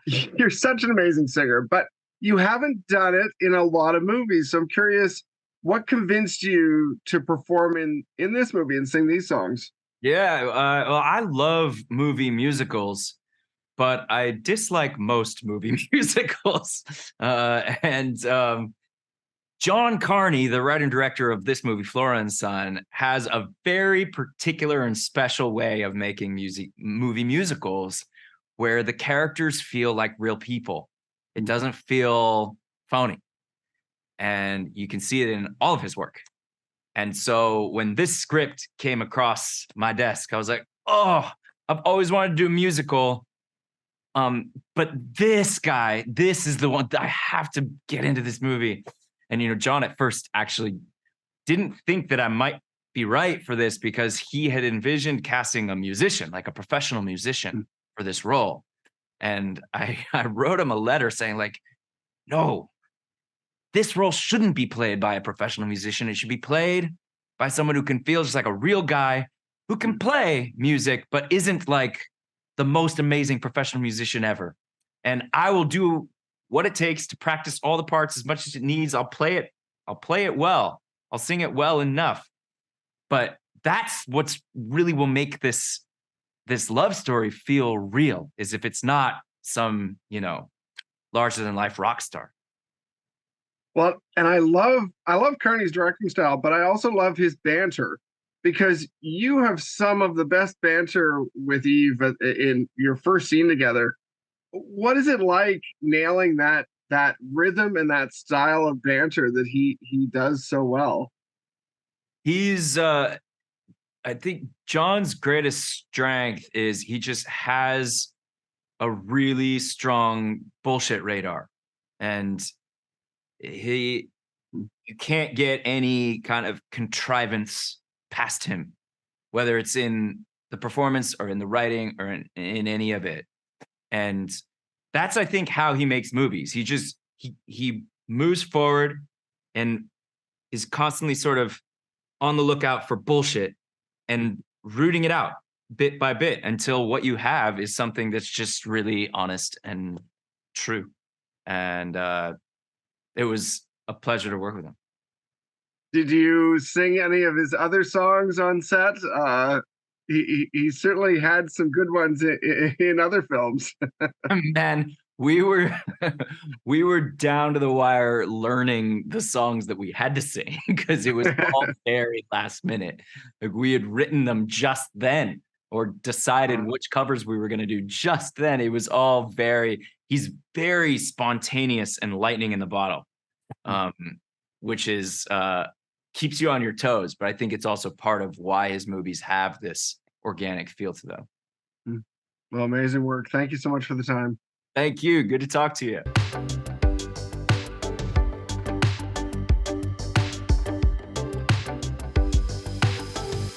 You're such an amazing singer, but you haven't done it in a lot of movies. So I'm curious, what convinced you to perform in this movie and sing these songs? Yeah, well, I love movie musicals, but I dislike most movie musicals. And John Carney, the writer and director of this movie, Flora and Son, has a very particular and special way of making movie musicals where the characters feel like real people. It doesn't feel phony. And you can see it in all of his work. And so when this script came across my desk, I was like, oh, I've always wanted to do a musical. But this guy, this is the one that I have to get into this movie. And, John at first actually didn't think that I might be right for this because he had envisioned casting a musician, like a professional musician for this role. And I wrote him a letter saying like, no, this role shouldn't be played by a professional musician. It should be played by someone who can feel just like a real guy who can play music, but isn't like the most amazing professional musician ever. And I will do what it takes to practice all the parts as much as it needs. I'll play it. I'll play it well. I'll sing it well enough. But that's what's really will make this love story feel real, is if it's not some, larger than life rock star. Well, and I love Carney's directing style, but I also love his banter because you have some of the best banter with Eve in your first scene together. What is it like nailing that rhythm and that style of banter that he does so well? He's I think John's greatest strength is he just has a really strong bullshit radar. And you can't get any kind of contrivance past him, whether it's in the performance or in the writing or in any of it. And that's, I think, how he makes movies. He moves forward and is constantly sort of on the lookout for bullshit and rooting it out bit by bit until what you have is something that's just really honest and true. And it was a pleasure to work with him. Did you sing any of his other songs on set? He certainly had some good ones in other films. Man, we were we were down to the wire learning the songs that we had to sing because it was all very last minute. Like we had written them just then or decided which covers we were going to do just then. It was all he's very spontaneous and lightning in the bottle. Which is keeps you on your toes, but I think it's also part of why his movies have this organic feel to them. Well, amazing work. Thank you so much for the time. Thank you. Good to talk to you.